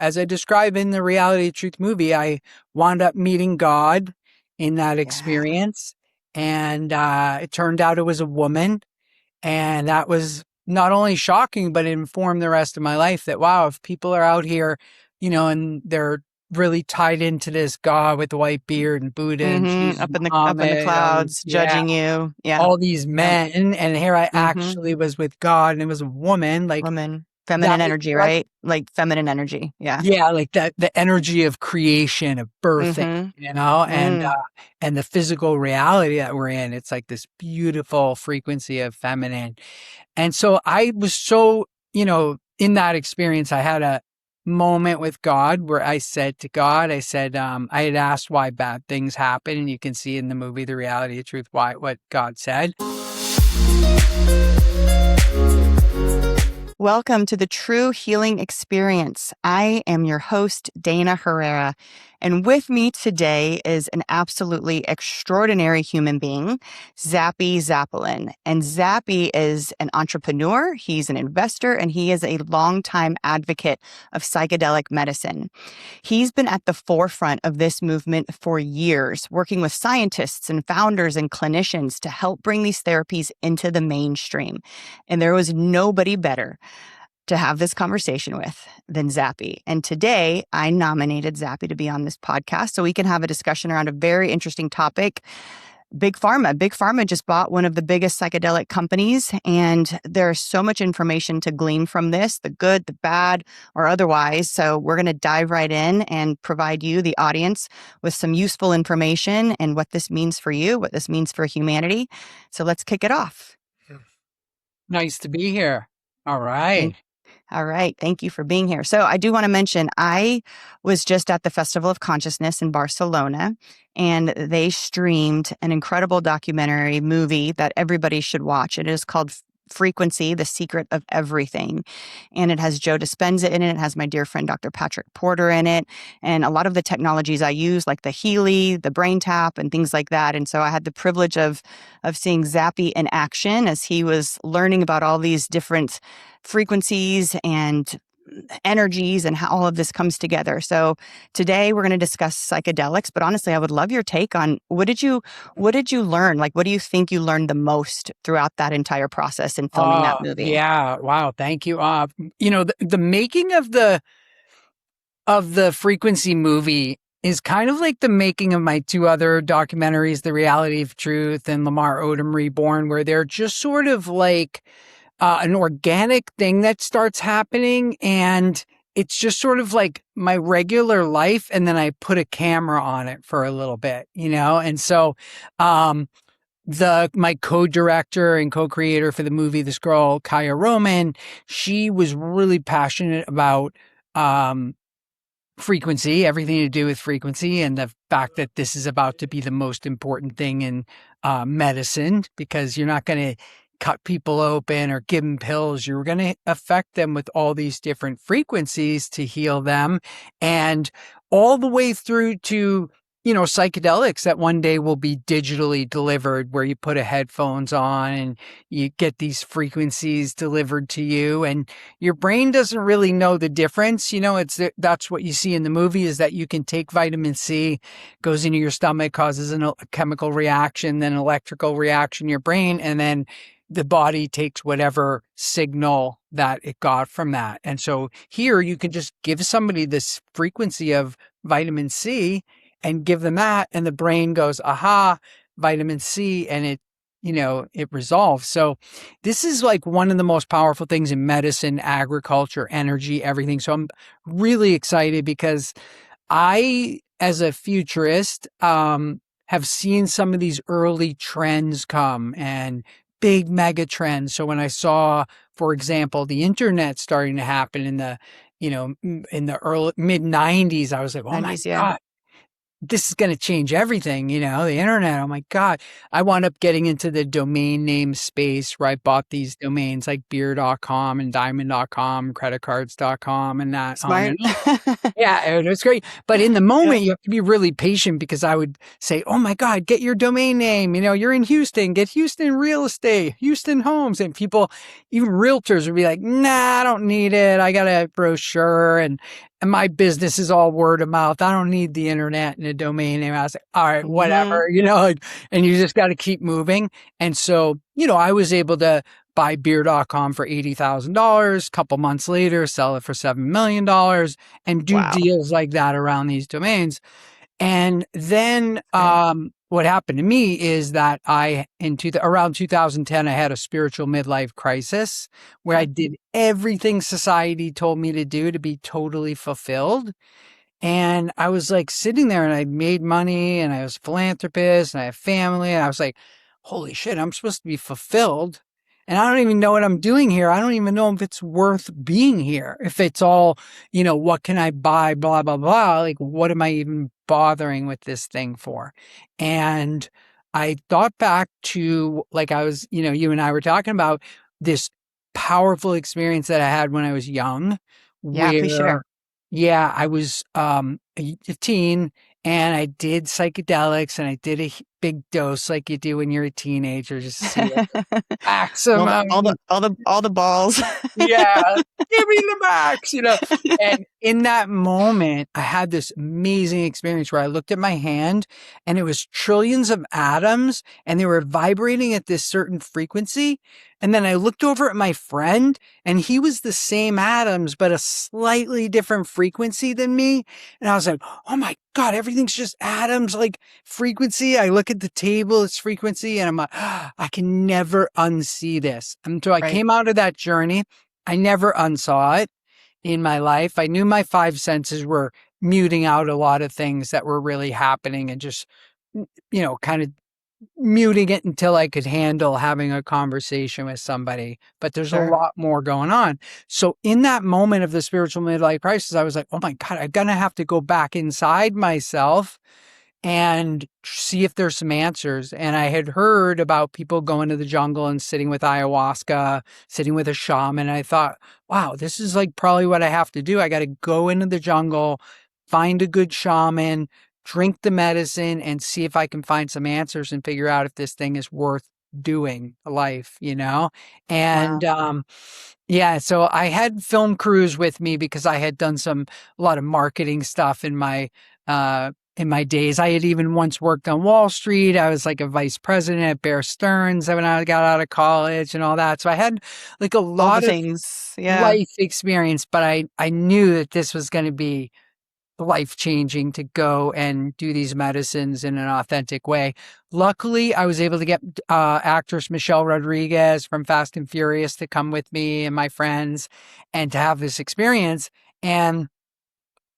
as I describe in the Reality Truth movie, I wound up meeting God in that experience. And it turned out it was a woman. And that was not only shocking, but it informed the rest of my life that, wow, if people are out here, and they're really tied into this God with the white beard and Buddha and Jesus, Up in the Muhammad, clouds, judging you. Yeah. all these men. And here I Mm-hmm. actually was with God and it was a woman. Like Woman, that feminine was energy, such right? Like feminine energy. Yeah. yeah, like that, the energy of creation, of birthing, Mm-hmm. and the physical reality that we're in. It's like this beautiful frequency of feminine. And so I was so, in that experience, I had a moment with God where I said to God, I had asked why bad things happen. And you can see in the movie, The Reality of Truth, what God said. Welcome to the True Healing Experience. I am your host, Dana Herrera, and with me today is an absolutely extraordinary human being, Zappy Zapolin. And Zappy is an entrepreneur, he's an investor, and he is a longtime advocate of psychedelic medicine. He's been at the forefront of this movement for years, working with scientists and founders and clinicians to help bring these therapies into the mainstream. And there was nobody better to have this conversation with than Zappy. And today I nominated Zappy to be on this podcast so we can have a discussion around a very interesting topic. Big Pharma. Big Pharma just bought one of the biggest psychedelic companies, and there's so much information to glean from this, the good, the bad, or otherwise. So we're going to dive right in and provide you, the audience, with some useful information and what this means for you, what this means for humanity. So let's kick it off. Nice to be here. All right. All right. Thank you for being here. So I do want to mention, I was just at the Festival of Consciousness in Barcelona, and they streamed an incredible documentary movie that everybody should watch. It is called Frequency, The Secret of Everything. And it has Joe Dispenza in it. It has my dear friend, Dr. Patrick Porter in it. And a lot of the technologies I use, like the Healy, the Brain Tap, and things like that. And so I had the privilege of seeing Zappy in action as he was learning about all these different frequencies and energies and how all of this comes together. So today we're going to discuss psychedelics, but honestly, I would love your take on what did you learn? Like, what do you think you learned the most throughout that entire process in filming that movie? Yeah. Wow. Thank you. The making of the Frequency movie is kind of like the making of my two other documentaries, The Reality of Truth and Lamar Odom Reborn, where they're just sort of like an organic thing that starts happening, and it's just sort of like my regular life, and then I put a camera on it for a little bit, and so my co-director and co-creator for the movie, this girl Kaya Roman, she was really passionate about frequency, everything to do with frequency, and the fact that this is about to be the most important thing in medicine, because you're not going to cut people open or give them pills. You're going to affect them with all these different frequencies to heal them, and all the way through to, psychedelics that one day will be digitally delivered, where you put a headphones on and you get these frequencies delivered to you, and your brain doesn't really know the difference. That's what you see in the movie, is that you can take vitamin C, goes into your stomach, causes a chemical reaction, then an electrical reaction in your brain, and then the body takes whatever signal that it got from that. And so here you can just give somebody this frequency of vitamin C and give them that, and the brain goes, aha, vitamin C, and it resolves. So this is like one of the most powerful things in medicine, agriculture, energy, everything. So I'm really excited because I, as a futurist, have seen some of these early trends come, and big mega trends. So when I saw, for example, the internet starting to happen in the early mid 90s, I was like, oh my God, this is going to change everything, the internet. Oh my God. I wound up getting into the domain name space where I bought these domains like beer.com and diamond.com, creditcards.com and that. Smart. Yeah, it was great. But in the moment, you have to be really patient, because I would say, oh my God, get your domain name. You're in Houston, get Houston real estate, Houston homes. And people, even realtors, would be like, nah, I don't need it. I got a brochure. and my business is all word of mouth. I don't need the internet and a domain name. I was like, all right, Hmm. whatever, like, and you just got to keep moving. And so, I was able to buy beer.com for $80,000. A couple months later, sell it for $7 million and do Wow. deals like that around these domains. And then Great. what happened to me is that around 2010, I had a spiritual midlife crisis where I Okay. did everything society told me to do to be totally fulfilled. And I was like sitting there and I made money and I was a philanthropist and I have family. And I was like, holy shit, I'm supposed to be fulfilled. And I don't even know what I'm doing here. I don't even know if it's worth being here. If it's all, what can I buy, blah, blah, blah. Like, what am I even bothering with this thing for? And I thought back to, like, you and I were talking about this powerful experience that I had when I was young, Yeah, please where share. yeah, I was a teen and I did psychedelics and I did a big dose like you do when you're a teenager, just to see what the all the maximum. all the all the all the balls. Yeah, give me the max. And in that moment, I had this amazing experience where I looked at my hand and it was trillions of atoms and they were vibrating at this certain frequency. And then I looked over at my friend and he was the same atoms, but a slightly different frequency than me. And I was like, oh my God, everything's just atoms, like frequency. I look at the table, it's frequency, and I'm like, I can never unsee this. And so I Right. came out of that journey. I never unsaw it in my life. I knew my five senses were muting out a lot of things that were really happening and just, kind of muting it until I could handle having a conversation with somebody. But there's a Sure. lot more going on. So in that moment of the spiritual midlife crisis, I was like, oh my God, I'm going to have to go back inside myself and see if there's some answers. And I had heard about people going to the jungle and sitting with ayahuasca, sitting with a shaman. And I thought, wow, this is like probably what I have to do. I got to go into the jungle, find a good shaman, drink the medicine, and see if I can find some answers and figure out if this thing is worth doing life. And Wow. yeah, so I had film crews with me because I had done a lot of marketing stuff in my days. I had even once worked on Wall Street. I was like a vice president at Bear Stearns when I got out of college and all that. So I had like a All the lot of things. Yeah. life experience, but I knew that this was going to be life changing to go and do these medicines in an authentic way. Luckily, I was able to get actress Michelle Rodriguez from Fast and Furious to come with me and my friends and to have this experience. And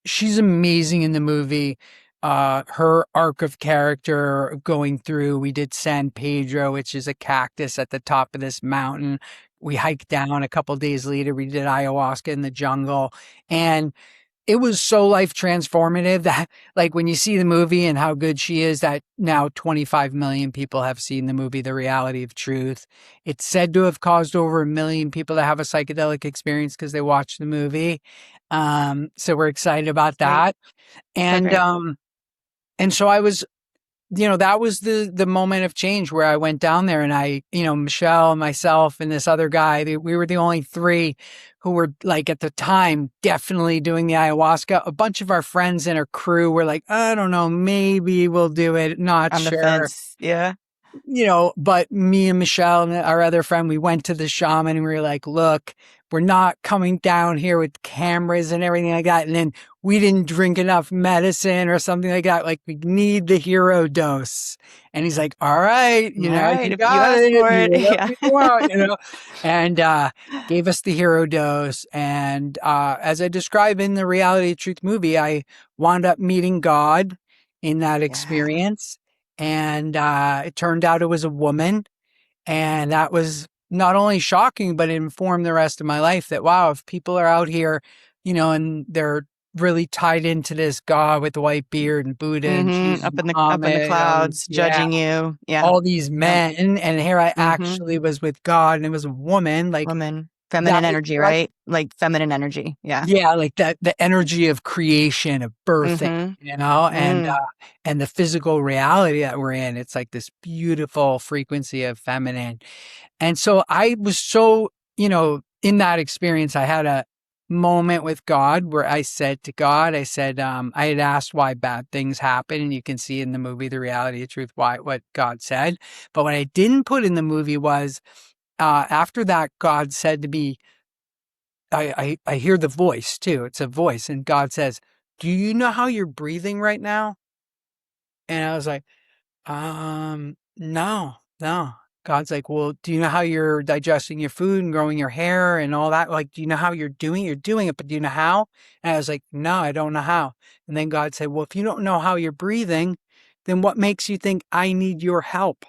she's amazing in the movie. Her arc of character going through, we did San Pedro, which is a cactus at the top of this mountain. We hiked down a couple days later. We did ayahuasca in the jungle. And it was so life transformative that, like, when you see the movie and how good she is, that now 25 million people have seen the movie, The Reality of Truth. It's said to have caused over 1 million people to have a psychedelic experience because they watched the movie. So we're excited about Great. that. So And, great. and so I was, that was the moment of change where I went down there and Michelle, myself, and this other guy, we were the only three who were like at the time definitely doing the ayahuasca. A bunch of our friends and our crew were like, I don't know, maybe we'll do it. Not On the sure. fence. Yeah. But me and Michelle and our other friend, we went to the shaman and we were like, look, we're not coming down here with cameras and everything like that. And then we didn't drink enough medicine or something like that. Like, we need the hero dose. And he's like, all right, All right. you If you got ask it. for it. Yeah. Whatever you want. And gave us the hero dose. And as I describe in the Reality of Truth movie, I wound up meeting God in that Yeah. experience. And it turned out it was a woman. And that was not only shocking, but it informed the rest of my life that, wow, if people are out here, and they're really tied into this God with the white beard and Buddha and Jesus, Up in the Muhammad, clouds, yeah, judging you. Yeah. all these Yeah. men. And here I Mm-hmm. actually was with God and it was a woman. Like, Woman. that Feminine was energy, such, right? Like feminine energy. Yeah. yeah, like that, the energy of creation, of birthing, Mm-hmm. and Mm. and the physical reality that we're in. It's like this beautiful frequency of feminine. And so I was so, in that experience, I had a moment with God where I said to God, I said, I had asked why bad things happen, and you can see in the movie The Reality of Truth why what God said. But what I didn't put in the movie was after that, God said to me, I hear the voice too. It's a voice, and God says, "Do you know how you're breathing right now?" And I was like, no, no. God's like, well, do you know how you're digesting your food and growing your hair and all that? Like, do you know how you're doing? You're doing it, but do you know how? And I was like, no, I don't know how. And then God said, well, if you don't know how you're breathing, then what makes you think I need your help?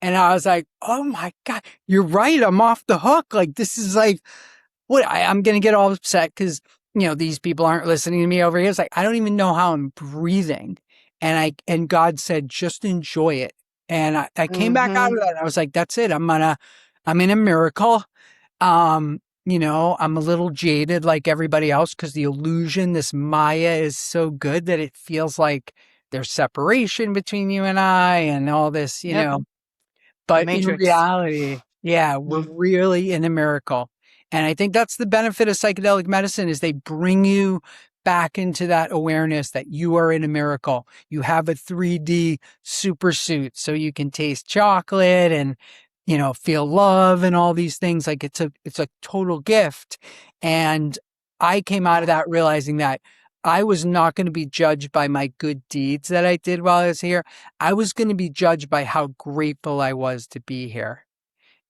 And I was like, oh my God, you're right. I'm off the hook. Like, this is like, what I'm going to get all upset because, these people aren't listening to me over here. It's like, I don't even know how I'm breathing. And God said, just enjoy it. And I came back out Mm-hmm. of that. And I was like, that's it. I'm in a miracle. I'm a little jaded like everybody else because the illusion, this Maya is so good that it feels like there's separation between you and I and all this, Yep. The but in Matrix. reality, yeah, we're Mm. really in a miracle. And I think that's the benefit of psychedelic medicine is they bring you back into that awareness that you are in a miracle. You have a 3D super suit so you can taste chocolate and feel love and all these things. Like it's a total gift. And I came out of Yeah. that realizing that I was not going to be judged by my good deeds that I did while I was here. I was going to be judged by how grateful I was to be here.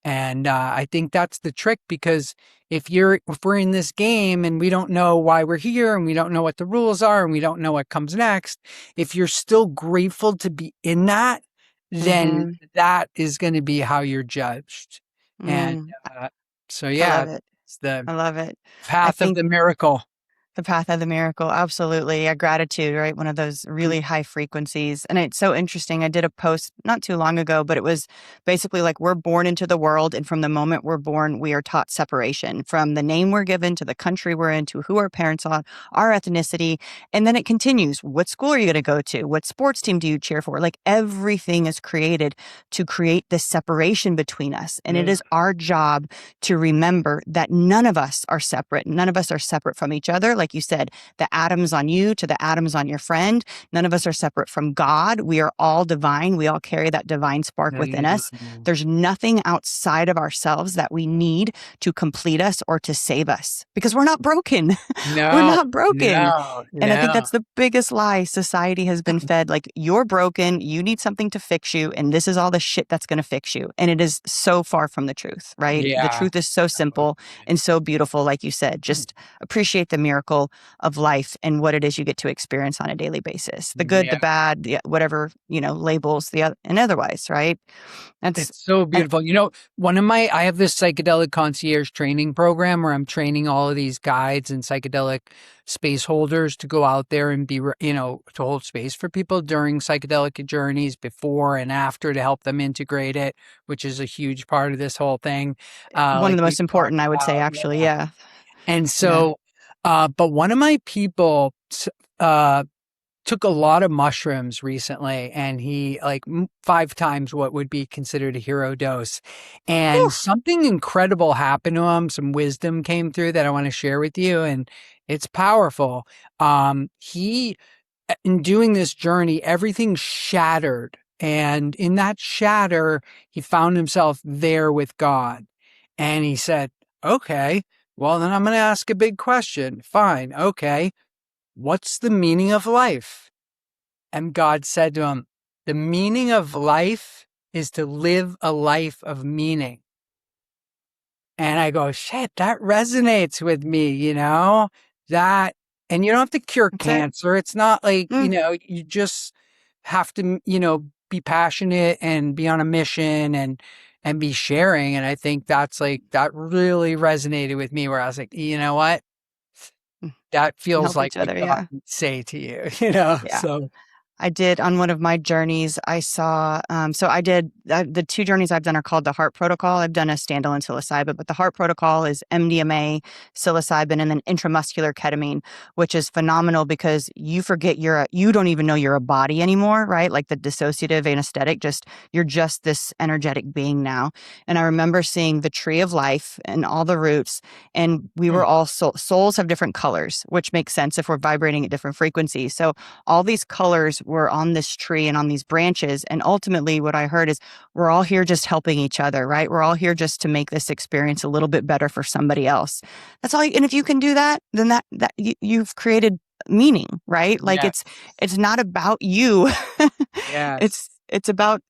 And I think that's the trick because if we're in this game and we don't know why we're here and we don't know what the rules are and we don't know what comes next, if you're still grateful to be in that, then Mm-hmm. that is going to be how you're judged. And Mm. uh, so, I yeah, love it. it's the I love it. I path of think the miracle. the path of the miracle, absolutely. Yeah, gratitude, right? One of those really high frequencies. And it's so interesting. I did a post not too long ago, but it was basically like we're born into the world. And from the moment we're born, we are taught separation from the name we're given to the country we're in to who our parents are, our ethnicity. And then it continues. What school are you going to go to? What sports team do you cheer for? Like everything is created to create this separation between us. And it Mm, is our job to remember that none of us are separate. None of us are separate from each other. Like you said, the atoms on you to the atoms on your friend. None of us are separate from God. We are all divine. We all carry that divine spark within us. mm. There's nothing outside of ourselves that we need to complete us or to save us because we're not broken. We're No, not broken. no, And I think no. that's the biggest lie society has been fed. Like, you're broken, you need something to fix you, and this is all the shit that's going to fix you. And it is so far from the truth, right? The Yeah. truth is so simple and so beautiful. Like you said, just appreciate the miracle of life and what it is you get to experience on a daily basis, the good, the Yeah. bad, whatever, labels, and otherwise, right? That's, It's so and beautiful. I have this psychedelic concierge training program where I'm training all of these guides and psychedelic space holders to go out there and to hold space for people during psychedelic journeys before and after to help them integrate it, which is a huge part of this whole thing. one of Like the we most talked important, I would say, about. actually. Yeah. Yeah. And Yeah. so, but one of my people, uh, took a lot of mushrooms recently and he like 5 times what would be considered a hero dose. Whew. And something incredible happened to him. Some wisdom came through that I want to share with you. And it's powerful. He, in doing this journey, everything shattered. And in that shatter, he found himself there with God. And he said, okay, well, then I'm going to ask a big question. Fine. Okay. What's the meaning of life? And God said to him, the meaning of life is to live a life of meaning. And I go, shit, that resonates with me, that, and you don't have to cure That's it. cancer. It's not like, Mm. you just have to, be passionate and be on a mission and be sharing. And I think that's like, that really resonated with me where I was like, you know what? Mm. That We feels help like each what other. God Yeah. would say to you, Yeah. so. I did on one of my journeys. I saw, so I did the two journeys I've done are called the Heart Protocol. I've done a standalone psilocybin, but the Heart Protocol is MDMA, psilocybin, and then intramuscular ketamine, which is phenomenal because you forget you don't even know you're a body anymore, right? Like the dissociative anesthetic, you're just this energetic being now. And I remember seeing the tree of life and all the roots, and we were all souls have different colors, which makes sense if we're vibrating at different frequencies. So all these colors were on this tree and on these branches. And ultimately, what I heard is we're all here just helping each other, right? We're all here just to make this experience a little bit better for somebody else. That's all. And if you can do that, then you've created meaning, right? Like Yeah. it's not about you. Yes. It's about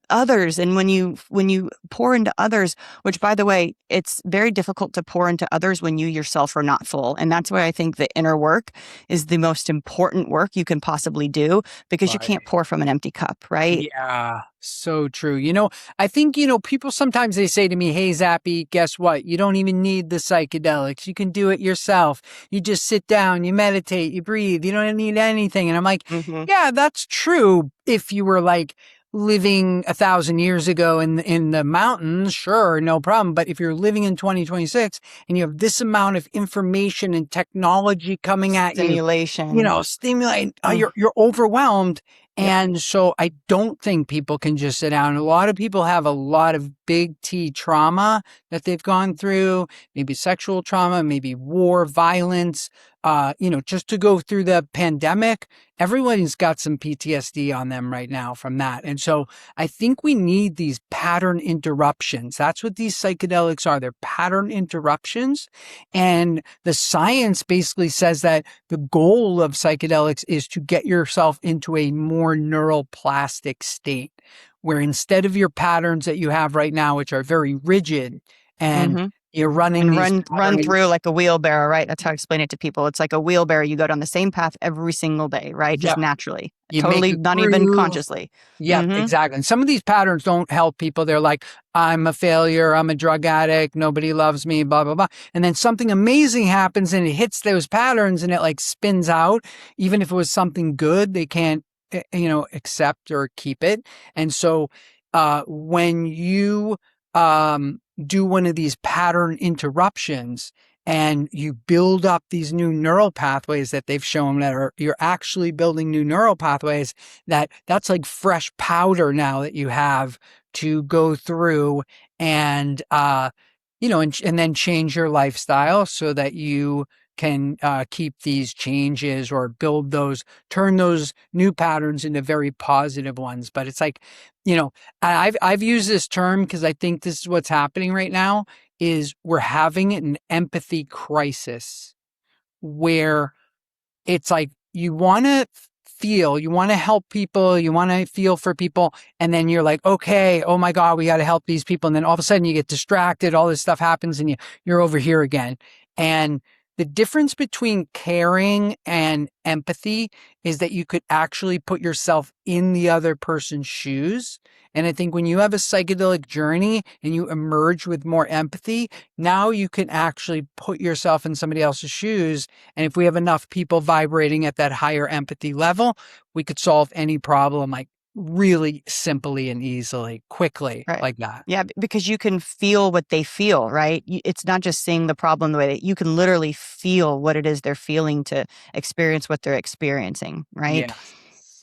others. And when you pour into others, which by the way, it's very difficult to pour into others when you yourself are not full. And that's why I think the inner work is the most important work you can possibly do, because you Right. can't pour from an empty cup, right? Yeah, so true. I think, people sometimes they say to me, "Hey, Zappy, guess what? You don't even need the psychedelics. You can do it yourself. You just sit down, you meditate, you breathe. You don't need anything." And I'm like, Mm-hmm. yeah, that's true. If you were like living 1,000 years ago in the mountains, sure, no problem. But if you're living in 2026 and you have this amount of information and technology coming at you, Stimulation. stimulate, Mm. you're overwhelmed. Yep. And so I don't think people can just sit down. A lot of people have a lot of big T trauma that they've gone through, maybe sexual trauma, maybe war, violence, just to go through the pandemic. Everyone's got some PTSD on them right now from that. And so I think we need these pattern interruptions. That's what these psychedelics are. They're pattern interruptions. And the science basically says that the goal of psychedelics is to get yourself into a more neuroplastic state, where instead of your patterns that you have right now, which are very rigid, and Mm-hmm. you're running And these run patterns. through like a wheelbarrow, right? That's how I explain it to people. It's like a wheelbarrow. You go down the same path every single day, right? Just Yep. naturally, You make totally it not even through. consciously. Yep, Mm-hmm. exactly. And some of these patterns don't help people. They're like, "I'm a failure. I'm a drug addict. Nobody loves me, blah, blah, blah." And then something amazing happens and it hits those patterns and it like spins out. Even if it was something good, they can't, accept or keep it. And so, when you, do one of these pattern interruptions, and you build up these new neural pathways that they've shown you're actually building new neural pathways, that's like fresh powder now that you have to go through and and then change your lifestyle so that you can keep these changes or turn those new patterns into very positive ones. But it's like, I've used this term because I think this is what's happening right now is we're having an empathy crisis where it's like you want to you want to help people, you want to feel for people. And then you're like, okay, oh my God, we got to help these people. And then all of a sudden you get distracted, all this stuff happens and you're over here again. And the difference between caring and empathy is that you could actually put yourself in the other person's shoes. And I think when you have a psychedelic journey and you emerge with more empathy, now you can actually put yourself in somebody else's shoes. And if we have enough people vibrating at that higher empathy level, we could solve any problem like really simply and easily, quickly, Right. like that. Yeah, because you can feel what they feel, right? It's not just seeing the problem the way that you can literally feel what it is they're feeling to experience what they're experiencing, right? Yes.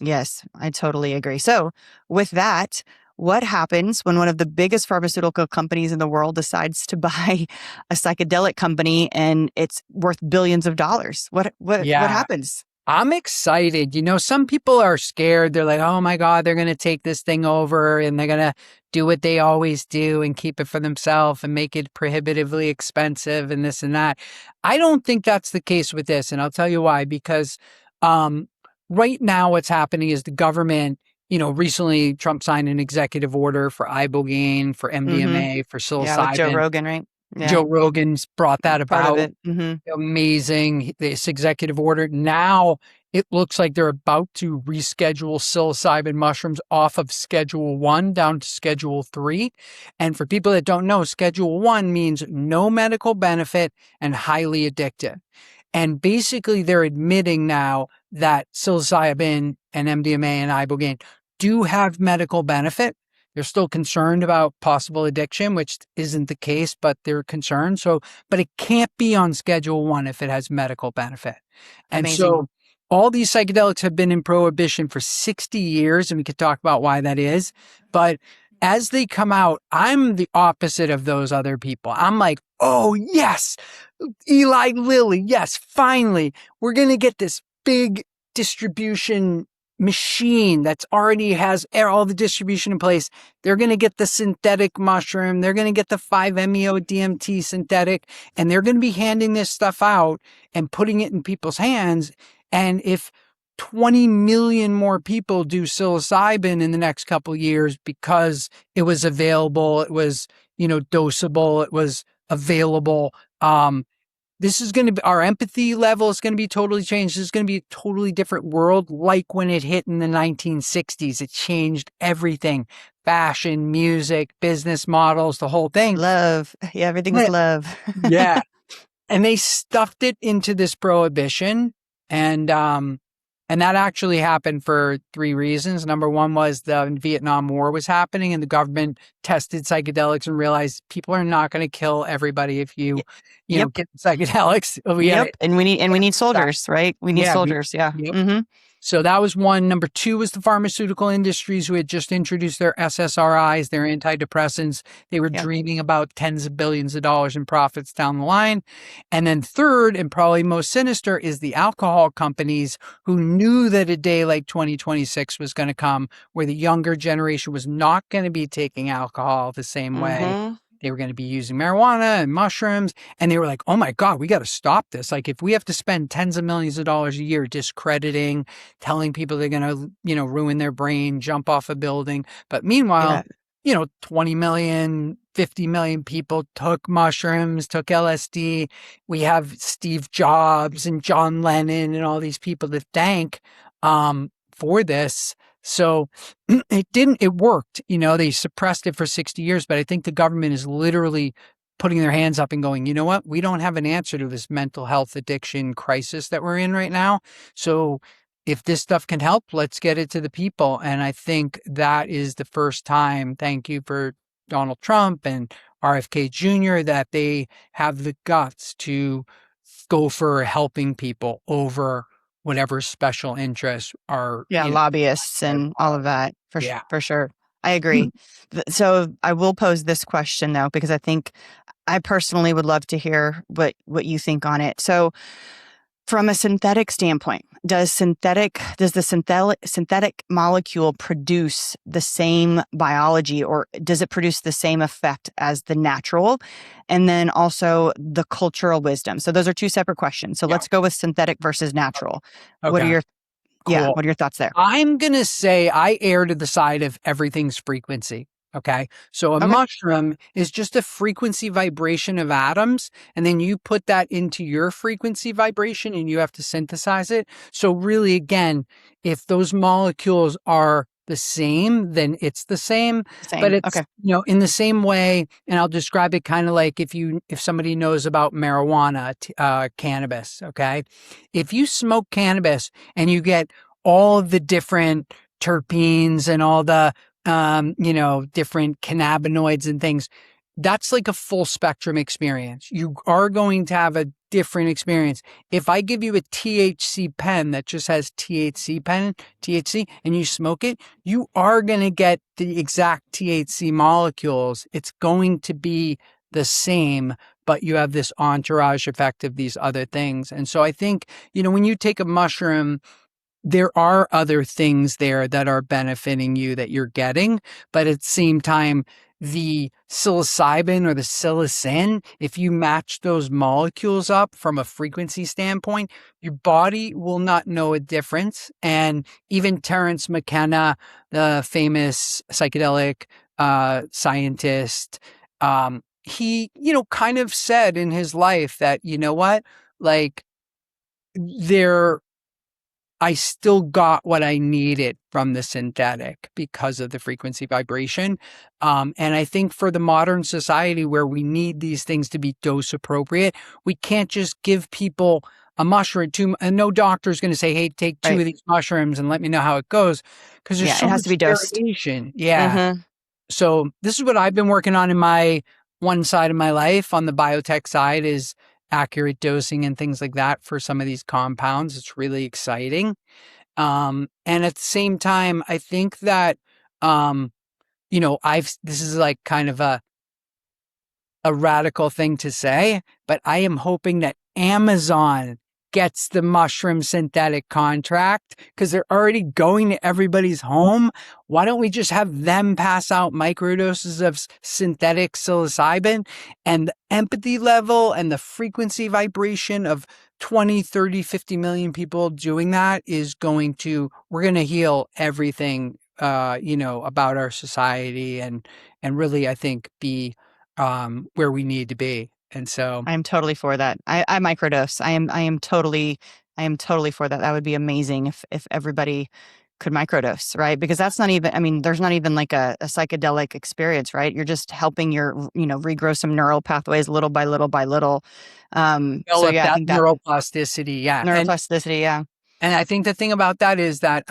Yes, I totally agree. So, with that, what happens when one of the biggest pharmaceutical companies in the world decides to buy a psychedelic company and it's worth billions of dollars? What Yeah. happens? I'm excited. Some people are scared. They're like, "Oh my God, they're going to take this thing over and they're going to do what they always do and keep it for themselves and make it prohibitively expensive and this and that." I don't think that's the case with this. And I'll tell you why. Because um, right now, what's happening is the government, recently Trump signed an executive order for ibogaine, for Mm-hmm. MDMA, for Yeah, with Joe psilocybin. Rogan, right? Yeah, Joe Rogan's brought that part of about. it. Mm-hmm. Amazing, this executive order. Now it looks like they're about to reschedule psilocybin mushrooms off of Schedule 1 down to Schedule 3. And for people that don't know, Schedule 1 means no medical benefit and highly addictive. And basically, they're admitting now that psilocybin and MDMA and ibogaine do have medical benefit. They're still concerned about possible addiction, which isn't the case, but they're concerned. So, but it can't be on Schedule 1 if it has medical benefit. And Amazing. so all these psychedelics have been in prohibition for 60 years, and we could talk about why that is. But as they come out, I'm the opposite of those other people. I'm like, oh, yes, Eli Lilly. Yes, finally, we're going to get this big distribution machine that's already has all the distribution in place. They're going to get the synthetic mushroom. They're going to get the 5-MeO DMT synthetic, and they're going to be handing this stuff out and putting it in people's hands. And if 20 million more people do psilocybin in the next couple of years because it was available, it was, dosable, it was available, this is going to be, our empathy level is going to be totally changed. This is going to be a totally different world. Like when it hit in the 1960s, it changed everything: fashion, music, business models, the whole thing. Love. Yeah, everything was love. Yeah. And they stuffed it into this prohibition. And that actually happened for 3 reasons. Number one was the Vietnam War was happening, and the government tested psychedelics and realized people are not going to kill everybody if Yep. get psychedelics. Yep. And we need soldiers, right? We need soldiers. Yeah. Yep. Mm-hmm. So that was one. Number two was the pharmaceutical industries who had just introduced their SSRIs, their antidepressants. They were dreaming about tens of billions of dollars in profits down the line. And then third, and probably most sinister, is the alcohol companies who knew that a day like 2026 was going to come where the younger generation was not going to be taking alcohol the same way. Mm-hmm. They were going to be using marijuana and mushrooms. And they were like, oh my God, we got to stop this. Like, if we have to spend tens of millions of dollars a year discrediting, telling people they're going to, ruin their brain, jump off a building. But meanwhile, 20 million, 50 million people took mushrooms, took LSD. We have Steve Jobs and John Lennon and all these people to thank for this. So it worked. They suppressed it for 60 years, but I think the government is literally putting their hands up and going, you know what? We don't have an answer to this mental health addiction crisis that we're in right now. So if this stuff can help, let's get it to the people. And I think that is the first time, thank you for Donald Trump and RFK Jr., that they have the guts to go for helping people over whatever special interests are. Lobbyists and all of that, for sure. I agree. So I will pose this question though, because I think I personally would love to hear what you think on it. So from a synthetic standpoint, does the synthetic molecule produce the same biology, or does it produce the same effect as the natural? And then also the cultural wisdom. So those are two separate questions. So let's go with synthetic versus natural. Okay. What are your Cool. What are your thoughts there? I'm going to say I err to the side of everything's frequency. Okay. So a mushroom is just a frequency vibration of atoms. And then you put that into your frequency vibration and you have to synthesize it. So really, again, if those molecules are the same, then it's the same. But it's, in the same way. And I'll describe it kind of like if somebody knows about marijuana, cannabis. Okay. If you smoke cannabis and you get all of the different terpenes and all the different cannabinoids and things, that's like a full spectrum experience. You are going to have a different experience. If I give you a THC pen that just has THC, and you smoke it, you are going to get the exact THC molecules. It's going to be the same, but you have this entourage effect of these other things. And so I think, when you take a mushroom, there are other things there that are benefiting you that you're getting, but at the same time, the psilocybin or the psilocin, if you match those molecules up from a frequency standpoint, your body will not know a difference. And even Terence McKenna, the famous psychedelic scientist, he, kind of said in his life that, I still got what I needed from the synthetic because of the frequency vibration. And I think for the modern society where we need these things to be dose appropriate, we can't just give people a mushroom, and no doctor is going to say, hey, take two Right. of these mushrooms and let me know how it goes, because there's Yeah. It so has to much be dosed. variation. Yeah. Mm-hmm. So this is what I've been working on in my one side of my life on the biotech side, is accurate dosing and things like that for some of these compounds. It's really exciting. And at the same time, I think that, um, this is like kind of a radical thing to say, but I am hoping that Amazon gets the mushroom synthetic contract, because they're already going to everybody's home. Why don't we just have them pass out microdoses of synthetic psilocybin, and the empathy level and the frequency vibration of 20, 30, 50 million people doing that we're going to heal everything, about our society, and really, I think, be where we need to be. And so, I am totally for that. I microdose. I am totally for that. That would be amazing if everybody could microdose, right? Because that's not even, I mean, there's not even like a psychedelic experience, right? You're just helping regrow some neural pathways little by little by little. So develop yeah, I that think that neuroplasticity. Yeah. neuroplasticity, yeah. And I think the thing about that is that,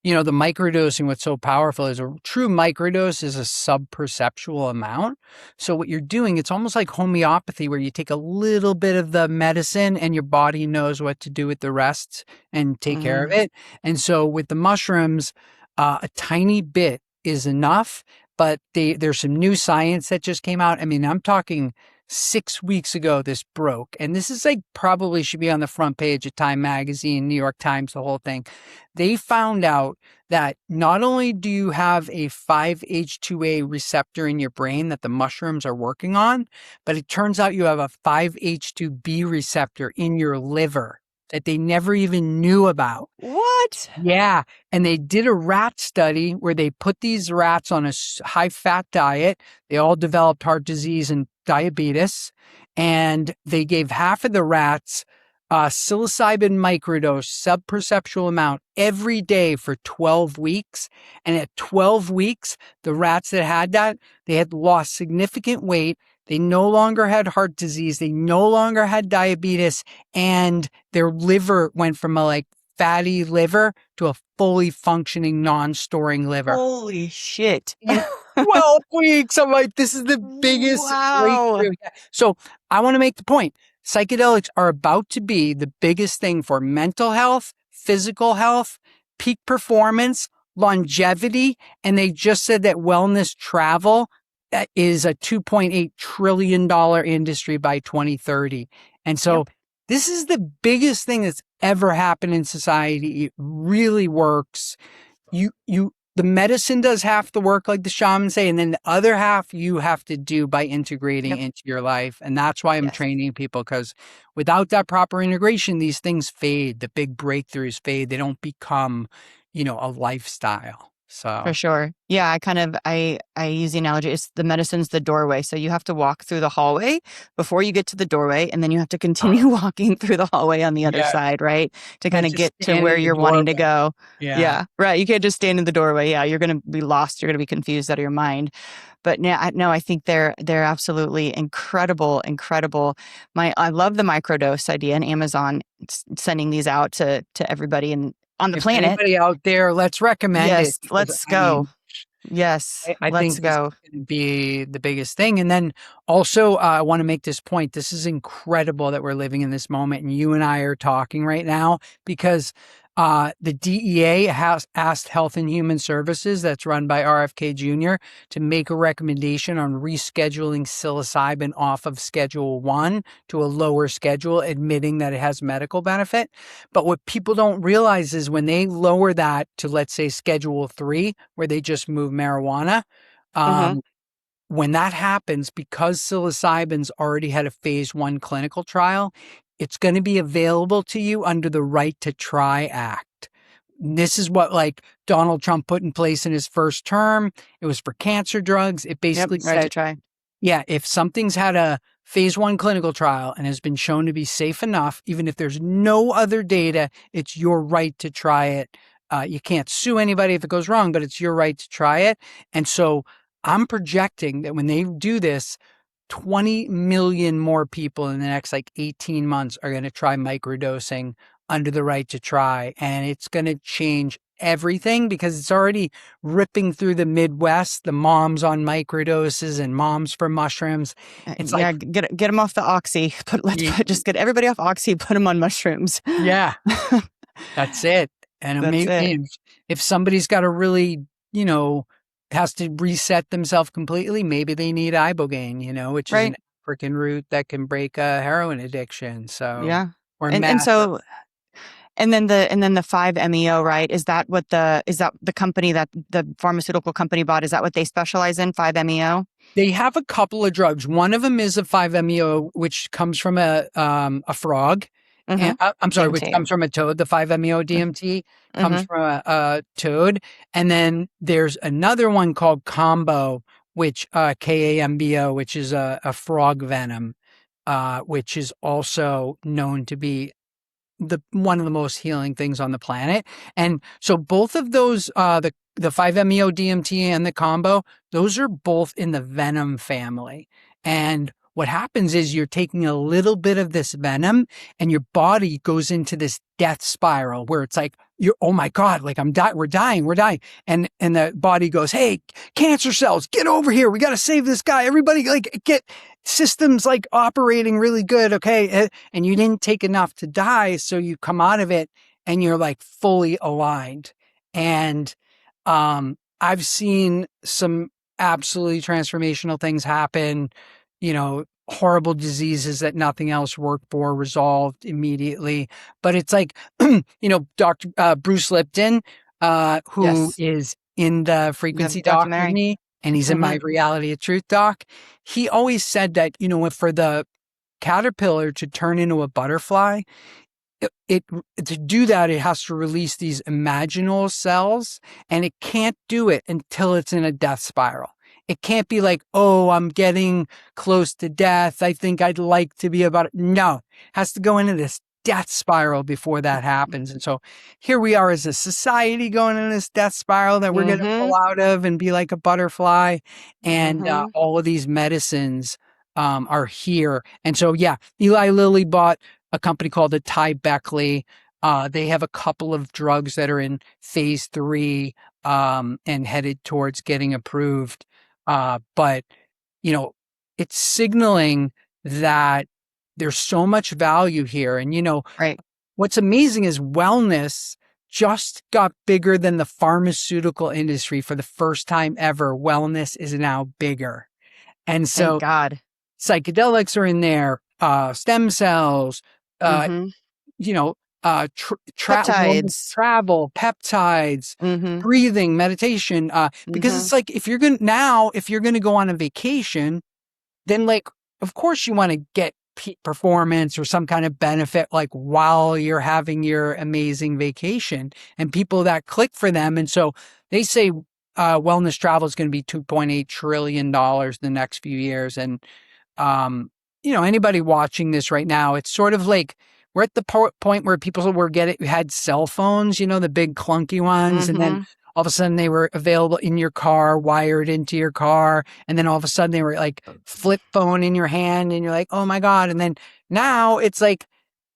the microdosing, what's so powerful is a true microdose is a sub-perceptual amount. So what you're doing, it's almost like homeopathy, where you take a little bit of the medicine and your body knows what to do with the rest and take care of Mm, it. And so with the mushrooms, a tiny bit is enough, but there's some new science that just came out. I mean, I'm talking 6 weeks ago, this broke. And this is like probably should be on the front page of Time Magazine, New York Times, the whole thing. They found out that not only do you have a 5-H2A receptor in your brain that the mushrooms are working on, but it turns out you have a 5-H2B receptor in your liver that they never even knew about. what? Yeah. And they did a rat study where they put these rats on a high fat diet. They all developed heart disease and diabetes. And they gave half of the rats psilocybin microdose, subperceptual amount every day for 12 weeks. And at 12 weeks, the rats that had that, they had lost significant weight. They no longer had heart disease. They no longer had diabetes. And their liver went from a like fatty liver to a fully functioning, non-storing liver Holy shit. in 12 weeks. I'm like, this is the biggest Wow. breakthrough. So I want to make the point. Psychedelics are about to be the biggest thing for mental health, physical health, peak performance, longevity. And they just said that wellness travel is a $2.8 trillion industry by 2030. And so Yep. this is the biggest thing that's ever happened in society. It really works. The medicine does half the work, like the shamans say, and then the other half you have to do by integrating Yep. into your life. And that's why I'm Yes. training people, because without that proper integration, these things fade. The big breakthroughs fade. They don't become, a lifestyle. For So sure. Yeah, I use the analogy. It's the medicine's the doorway. So you have to walk through the hallway before you get to the doorway, and then you have to continue walking through the hallway on the other yeah, side, right? To kind can't of just get to stand where in the you're wanting to doorway. go. Yeah. Yeah, right. You can't just stand in the doorway. Yeah, you're going to be lost. You're going to be confused out of your mind. But no, I think they're absolutely incredible, incredible. I love the microdose idea, and Amazon sending these out to everybody and on the If planet. anybody out there, let's recommend it, Yes, because let's I go. mean, Yes, I let's think this is go. going to be the biggest thing. And then also, I want to make this point. This is incredible that we're living in this moment, and you and I are talking right now, because the DEA has asked Health and Human Services, that's run by RFK Jr., to make a recommendation on rescheduling psilocybin off of Schedule 1 to a lower schedule, admitting that it has medical benefit. But what people don't realize is when they lower that to, let's say, Schedule 3, where they just move marijuana, Mhm. um, when that happens, because psilocybin's already had a phase 1 clinical trial, it's going to be available to you under the Right to Try Act. This is what like Donald Trump put in place in his first term. It was for cancer drugs. It Yep, basically right to said, try. yeah, if something's had a phase 1 clinical trial and has been shown to be safe enough, even if there's no other data, it's your right to try it. You can't sue anybody if it goes wrong, but it's your right to try it. And so I'm projecting that when they do this, 20 million more people in the next like 18 months are going to try microdosing under the right to try. And it's going to change everything because it's already ripping through the Midwest, the moms on microdoses and moms for mushrooms. It's Yeah, like, get them off the oxy. Just get everybody off oxy, put them on mushrooms. yeah, that's it. And That's maybe it. if somebody's got to really, has to reset themselves completely, maybe they need ibogaine, which is an Right. African root that can break a heroin addiction. So, Yeah. or And meth. so and then the 5-MeO, right? Is that the company that the pharmaceutical company bought? Is that what they specialize in, 5-MeO? They have a couple of drugs. One of them is a 5-MeO, which comes from a frog. Mm-hmm. And I'm sorry, which DMT. comes from a toad. The 5-MeO DMT comes Mm-hmm. from a toad. And then there's another one called Combo, which KAMBO, which is a frog venom, which is also known to be the one of the most healing things on the planet. And so both of those, the 5-MeO DMT and the combo, those are both in the venom family. And what happens is you're taking a little bit of this venom and your body goes into this death spiral where it's like, oh my God, like we're dying. And the body goes, hey, cancer cells, get over here. We got to save this guy. Everybody like get systems like operating really good. Okay. And you didn't take enough to die. So you come out of it and you're like fully aligned. And, I've seen some absolutely transformational things happen, horrible diseases that nothing else worked for resolved immediately. But it's like, Dr. Bruce Lipton, who Yes. is in the The Frequency doc with documentary. me, and he's in Mm-hmm. my Reality of Truth doc. He always said that, for the caterpillar to turn into a butterfly, it to do that, it has to release these imaginal cells, and it can't do it until it's in a death spiral. It can't be like, oh, I'm getting close to death. I think I'd like to be about it. No, it has to go into this death spiral before that happens. And so here we are as a society going in this death spiral that we're going to Mm-hmm. pull out of and be like a butterfly. And Mm-hmm. all of these medicines are here. And so, yeah, Eli Lilly bought a company called the Ty Beckley. They have a couple of drugs that are in phase 3 and headed towards getting approved. But, you know, it's signaling that there's so much value here. And, Right. what's amazing is wellness just got bigger than the pharmaceutical industry for the first time ever. Wellness is now bigger. And Thank so God. psychedelics are in there, stem cells, uh, Mm-hmm. you know, wellness Peptides. travel, peptides, Mm-hmm. breathing, meditation. Because Mm-hmm. it's like if you're going to go on a vacation, then like, of course you want to get performance or some kind of benefit like while you're having your amazing vacation, and people that click for them. And so they say wellness travel is going to be $2.8 trillion in the next few years. And anybody watching this right now, it's sort of like we're at the point where people had cell phones, the big clunky ones, and then Mm-hmm. all of a sudden they were available in your car, wired into your car, and then all of a sudden they were like flip phone in your hand, and you're like, oh my God. And then now it's like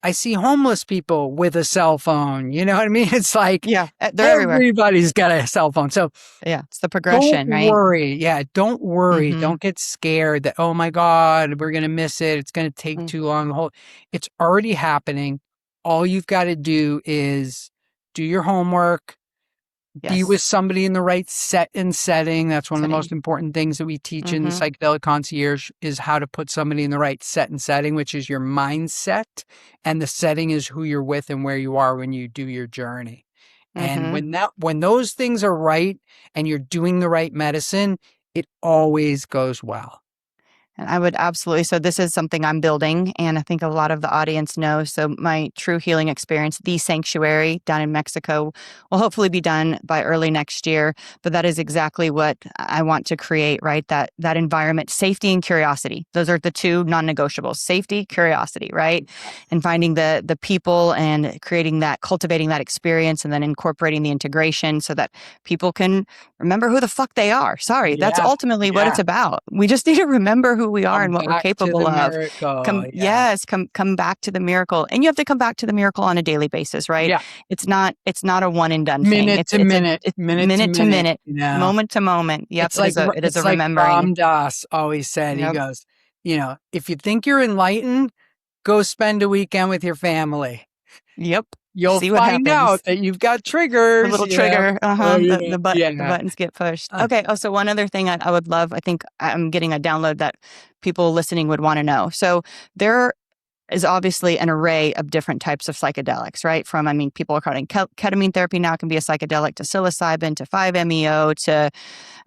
I see homeless people with a cell phone. You know what I mean? It's like Yeah. They're everywhere. everybody's got a cell phone. So Yeah. It's the don't progression, right? worry. Yeah, don't worry. Mm-hmm. Don't get scared that, oh my God, we're going to miss it. It's going to take too long. It's already happening. All you've got to do is do your homework, be with Yes. somebody in the right setting. That's one of the Setting. most important things that we teach in the Mm-hmm. psychedelic concierge is how to put somebody in the right setting, which is your mindset. And the setting is who you're with and where you are when you do your journey. And Mm-hmm. when those things are right and you're doing the right medicine, it always goes well. And I would absolutely. So this is something I'm building, and I think a lot of the audience knows. So my true healing experience, the sanctuary down in Mexico, will hopefully be done by early next year. But that is exactly what I want to create, right? That environment, safety and curiosity. Those are the two non-negotiables: safety, curiosity, right? And finding the people and creating that, cultivating that experience, and then incorporating the integration so that people can remember who the fuck they are. Sorry, that's Yeah. ultimately what Yeah. it's about. We just need to remember who who we are Come and what we're back to capable the of. miracle. Come, Yeah. yes, come back to the miracle. And you have to come back to the miracle on a daily basis, right? Yeah. It's not a one and done thing. Minute It's to it's a minute, it's minute to minute to minute, minute, you know. moment to moment. Yep, it is a It's like remembering. Ram Dass always said. He Yep. goes, if you think you're enlightened, go spend a weekend with your family. Yep. You'll See what find out happens. that you've got The triggers, little trigger, Oh, the yeah. buttons get pushed. Uh, Okay. Oh, so one other thing I would love, I think I'm getting a download that people listening would want to know. So there is obviously an array of different types of psychedelics, right? From, I mean, people are calling ketamine therapy now can be a psychedelic, to psilocybin, to 5-MeO, to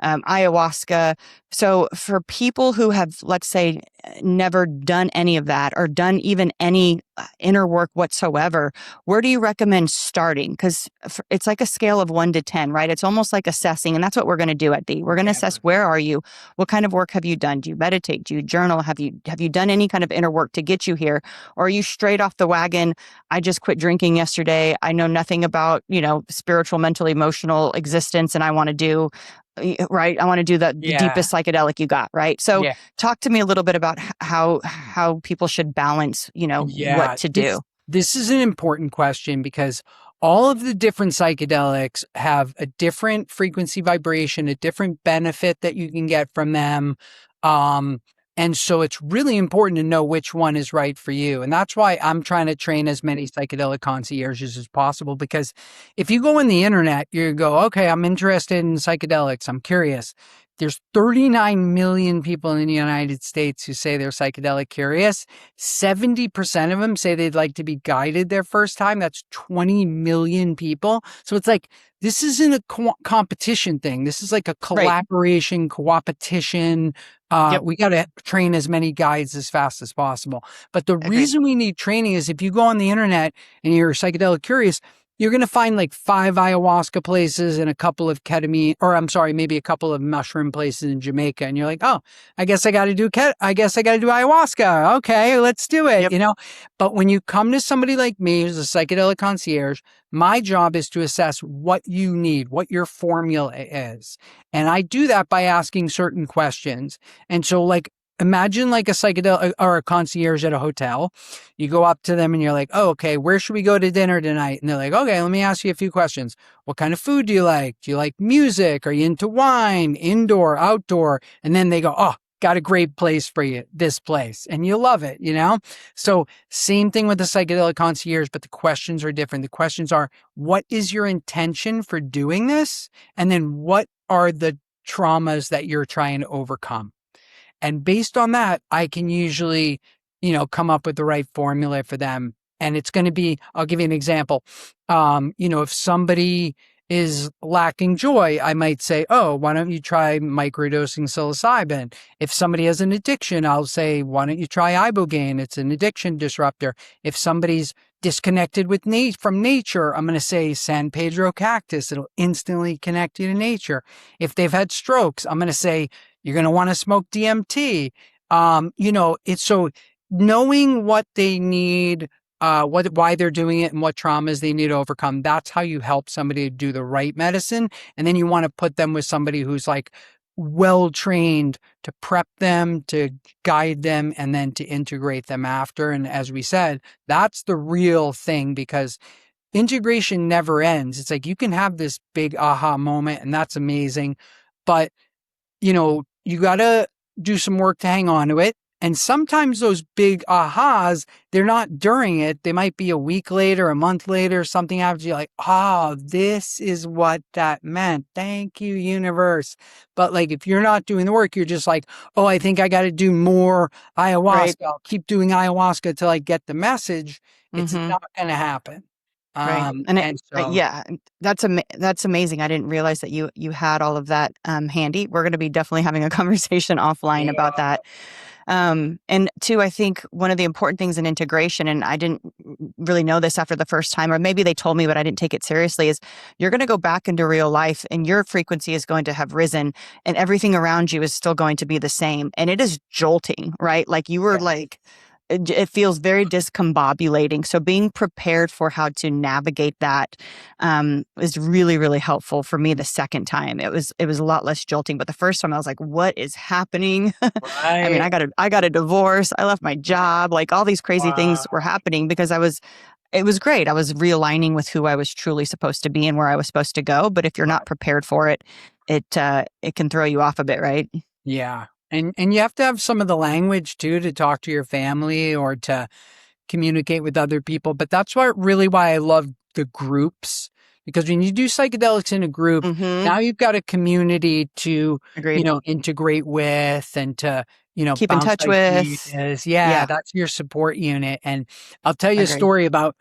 ayahuasca. So for people who have, let's say, never done any of that or done even any inner work whatsoever, where do you recommend starting? Because it's like a scale of 1 to 10, right? It's almost like assessing, and that's what we're going to do at D. We're going to yeah. assess, where are you? What kind of work have you done? Do you meditate? Do you journal? Have you done any kind of inner work to get you here? Or are you straight off the wagon? I just quit drinking yesterday. I know nothing about, spiritual, mental, emotional existence, and I want to do right. I want to do the Yeah. deepest psychedelic you got. Right. So Yeah. talk to me a little bit about how people should balance, what Yeah. to do. This is an important question because all of the different psychedelics have a different frequency vibration, a different benefit that you can get from them. Um, and so it's really important to know which one is right for you. And that's why I'm trying to train as many psychedelic concierges as possible. Because if you go on the internet, you go, okay, I'm interested in psychedelics. I'm curious. There's 39 million people in the United States who say they're psychedelic curious. 70% of them say they'd like to be guided their first time. That's 20 million people. So it's like, this isn't a competition thing. This is like a Right. collaboration, co-opetition. Yep. We got to train as many guides as fast as possible. But the Agreed. reason we need training is if you go on the internet and you're psychedelic curious, you're going to find like 5 ayahuasca places and a couple of ketamine, or I'm sorry, maybe a couple of mushroom places in Jamaica. And you're like, oh, I guess I got to do ayahuasca. Okay, let's do it, Yep. But when you come to somebody like me, who's a psychedelic concierge, my job is to assess what you need, what your formula is. And I do that by asking certain questions. And so like, imagine like a psychedelic or a concierge at a hotel. You go up to them and you're like, oh, okay, where should we go to dinner tonight? And they're like, okay, let me ask you a few questions. What kind of food do you like? Do you like music? Are you into wine, indoor, outdoor? And then they go, oh, got a great place for you, this place. And you love it, So same thing with the psychedelic concierge, but the questions are different. The questions are, what is your intention for doing this? And then what are the traumas that you're trying to overcome? And based on that, I can usually, come up with the right formula for them. And it's going to be, I'll give you an example. If somebody is lacking joy, I might say, oh, why don't you try microdosing psilocybin? If somebody has an addiction, I'll say, why don't you try ibogaine? It's an addiction disruptor. If somebody's disconnected from nature, I'm going to say San Pedro cactus. It'll instantly connect you to nature. If they've had strokes, I'm going to say, you're going to want to smoke DMT. It's so knowing what they need, why they're doing it and what traumas they need to overcome. That's how you help somebody do the right medicine. And then you want to put them with somebody who's like well trained to prep them, to guide them, and then to integrate them after. And as we said, that's the real thing, because integration never ends. It's like you can have this big aha moment and that's amazing, but you got to do some work to hang on to it. And sometimes those big ahas, they're not during it. They might be a week later, a month later, something happens. You're like, oh, this is what that meant. Thank you, universe. But like, if you're not doing the work, you're just like, oh, I think I got to do more ayahuasca. Right. I'll keep doing ayahuasca till I get the message. It's Mm-hmm. not going to happen. Right. And so, Yeah, that's amazing. I didn't realize that you had all of that handy. We're going to be definitely having a conversation offline about yeah, that. And two, I think one of the important things in integration, and I didn't really know this after the first time, or maybe they told me, but I didn't take it seriously, is you're going to go back into real life and your frequency is going to have risen and everything around you is still going to be the same. And it is jolting, right? Like you were yeah, like, it feels very discombobulating. So being prepared for how to navigate that is really, really helpful for me the second time. It was a lot less jolting, but the first time I was like, what is happening? I mean, Right. I got a divorce. I left my job. Like all these crazy things were Wow. happening because it was great. I was realigning with who I was truly supposed to be and where I was supposed to go. But if you're not prepared for it, it can throw you off a bit, right? Yeah. And you have to have some of the language too to talk to your family or to communicate with other people. But that's why I love the groups, because when you do psychedelics in a group, Mm-hmm. now you've got a community to, Agreed. integrate with and to, Keep in bounce touch with. ideas. Yeah, Yeah, that's your support unit. And I'll tell you a agreed. story about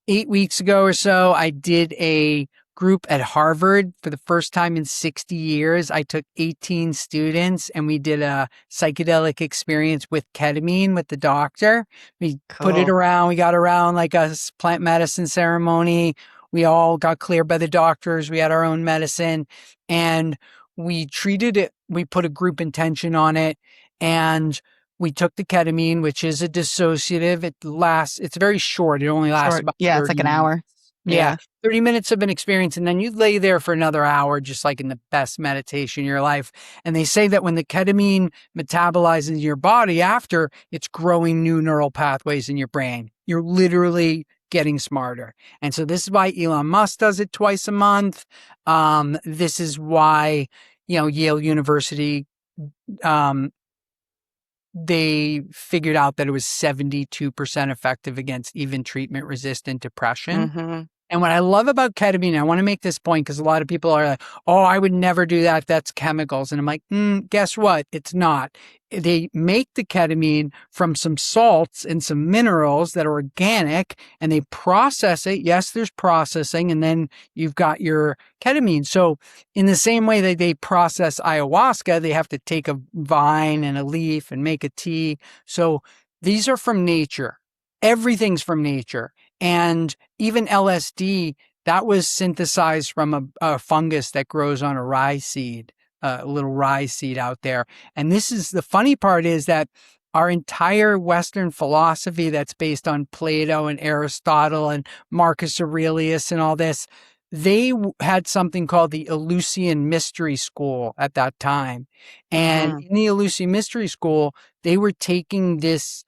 8 weeks ago or so. I did a group at Harvard for the first time in 60 years. I took 18 students and we did a psychedelic experience with ketamine with the doctor. We put it Cool. around, we got around like a plant medicine ceremony. We all got cleared by the doctors. We had our own medicine and we treated it. We put a group intention on it and we took the ketamine, which is a dissociative. It's very short. It only lasts Short. about Yeah, it's like 30 an minutes. hour. Yeah, Yeah. 30 minutes of an experience. And then you lay there for another hour, just like in the best meditation of your life. And they say that when the ketamine metabolizes in your body after, it's growing new neural pathways in your brain. You're literally getting smarter. And so this is why Elon Musk does it twice a month. This is why, Yale University, um, they figured out that it was 72% effective against even treatment resistant depression. Mm-hmm. And what I love about ketamine, I want to make this point because a lot of people are like, oh, I would never do that. That's chemicals. And I'm like, guess what? It's not. They make the ketamine from some salts and some minerals that are organic and they process it. Yes, there's processing. And then you've got your ketamine. So in the same way that they process ayahuasca, they have to take a vine and a leaf and make a tea. So these are from nature. Everything's from nature. And even LSD, that was synthesized from a fungus that grows on a rye seed, a little rye seed out there. And this is the funny part is that our entire Western philosophy that's based on Plato and Aristotle and Marcus Aurelius and all this, they had something called the Eleusinian Mystery School at that time. And Mm-hmm. in the Eleusinian Mystery School, they were taking this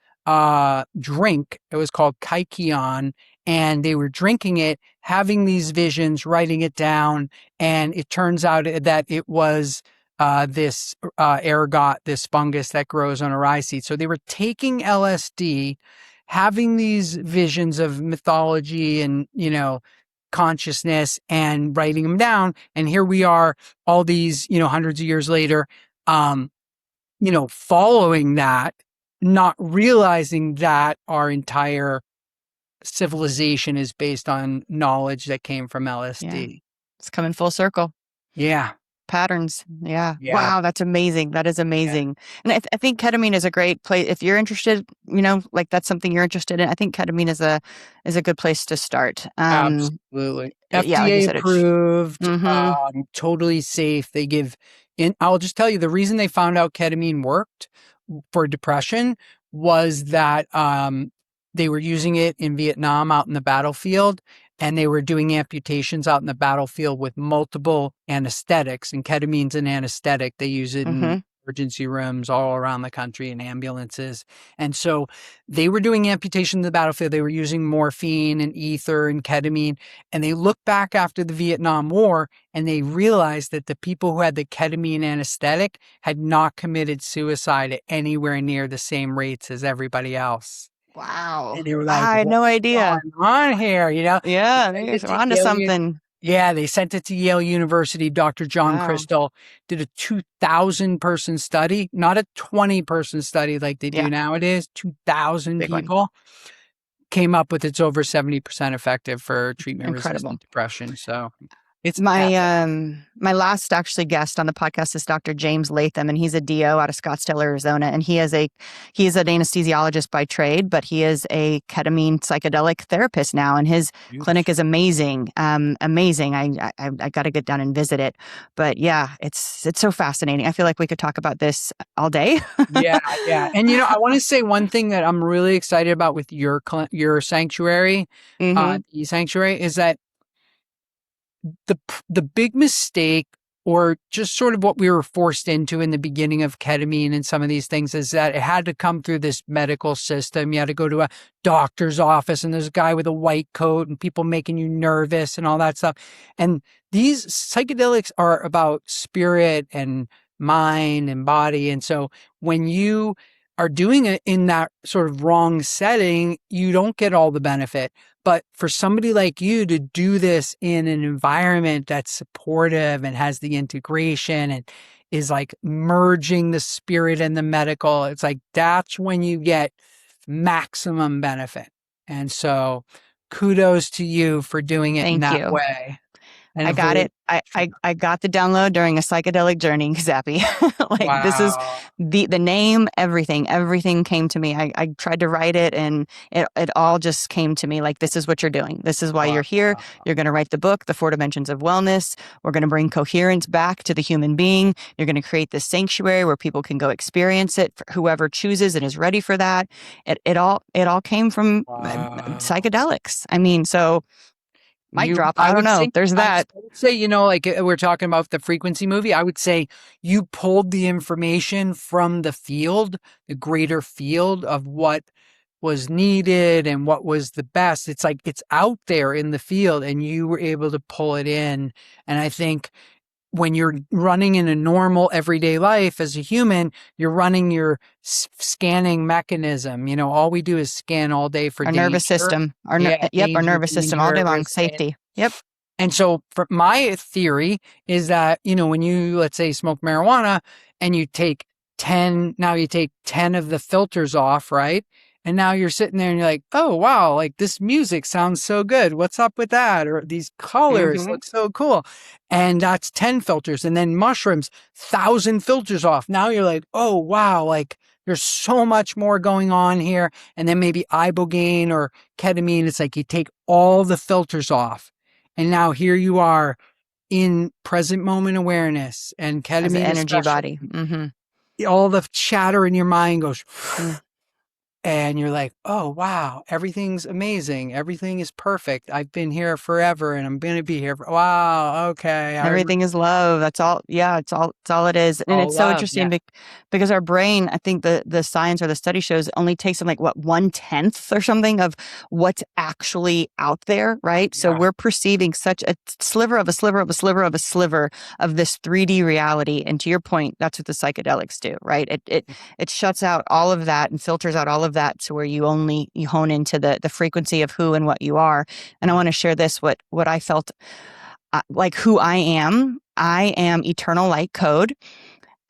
drink. It was called Kykeon, and they were drinking it, having these visions, writing it down, and it turns out that it was this ergot, this fungus that grows on a rye seed. So they were taking LSD, having these visions of mythology and consciousness, and writing them down. And here we are, all these hundreds of years later. Um, following that, not realizing that our entire civilization is based on knowledge that came from Yeah. LSD. It's coming full circle. Yeah. Patterns. Yeah. Yeah. Wow, that's amazing. That is Yeah. amazing. And I think ketamine is a great place if you're interested, like that's something you're interested in. I think ketamine is a good place to start. Absolutely. Yeah, like you FDA said, it's approved, mm-hmm. totally safe. They give in. I'll just tell you the reason they found out ketamine worked for depression was that they were using it in Vietnam out in the battlefield, and they were doing amputations out in the battlefield with multiple anesthetics. And ketamine's an anesthetic. They use it in Mm-hmm. emergency rooms all around the country in ambulances. And so they were doing amputation in the battlefield. They were using morphine and ether and ketamine. And they looked back after the Vietnam War and they realized that the people who had the ketamine anesthetic had not committed suicide at anywhere near the same rates as everybody else. Wow. And they were like, I had what's no idea. going on here? They Yeah, sent it we're to onto something. yeah, they sent it to Yale University. Dr. John Wow. Crystal did a 2,000 person study, not a 20-person study like they do Yeah, nowadays. 2,000 big one. people came up with it's over 70% effective for treatment Incredible. resistant depression. So, It's My epic. my last actually guest on the podcast is Dr. James Latham, and he's a DO out of Scottsdale, Arizona, and he is an anesthesiologist by trade, but he is a ketamine psychedelic therapist now, and his clinic Beautiful. is amazing, amazing. I got to get down and visit it, but yeah, it's so fascinating. I feel like we could talk about this all day. Yeah, yeah. And I want to say one thing that I'm really excited about with your sanctuary, Hmm. the sanctuary, is that the big mistake, or just sort of what we were forced into in the beginning of ketamine and some of these things, is that it had to come through this medical system. You had to go to a doctor's office, and there's a guy with a white coat and people making you nervous and all that stuff. And these psychedelics are about spirit and mind and body. And so when you are doing it in that sort of wrong setting, you don't get all the benefit. But for somebody like you to do this in an environment that's supportive and has the integration and is like merging the spirit and the medical, it's like that's when you get maximum benefit. And so kudos to you for doing it in Thank that you. way and I got avoid. it. I got the download during a psychedelic journey, Zappy. Like this is Wow. the name, everything came to me. I tried to write it and it all just came to me like this is what you're doing. This is why Wow. you're here. You're going to write the book, The 4 Dimensions of Wellness. We're going to bring coherence back to the human being. You're going to create this sanctuary where people can go experience it for whoever chooses and is ready for that. It all came from Wow. psychedelics. I mean, so mic drop. I I don't would know. say, There's that. like we're talking about the frequency movie, I would say you pulled the information from the field, the greater field of what was needed and what was the best. It's like it's out there in the field and you were able to pull it in. And I think when you're running in a normal everyday life as a human, you're running your scanning mechanism. All we do is scan all day for Our nervous danger. system. Yeah, Yep, our danger, nervous system all danger, day long. risk. Safety. Yep. And so for my theory is that, when you, let's say, smoke marijuana and you take 10, now you take 10 of the filters off, right? And now you're sitting there and you're like, oh, wow, like this music sounds so good. What's up with that? Or these colors Hmm. look so cool. And that's 10 filters. And then mushrooms, 1,000 filters off. Now you're like, oh, wow, like there's so much more going on here. And then maybe ibogaine or ketamine, it's like you take all the filters off. And now here you are in present moment awareness, and As an ketamine energy especially, body. Hmm. all the chatter in your mind goes, Mm. and you're like, oh, wow, everything's amazing. Everything is perfect. I've been here forever and I'm going to be here. Wow. Okay. Everything is love. That's all. Yeah, it's all it is. And All it's so love. interesting Yeah. because our brain, I think the science or the study shows it only takes in like what 1/10 or something of what's actually out there, right? So Yeah. we're perceiving such a sliver of a sliver of a sliver of a sliver of this 3D reality. And to your point, that's what the psychedelics do, right? It shuts out all of that and filters out all of that to where you hone into the frequency of who and what you are. And I want to share this what I felt like who I am. I am eternal light code.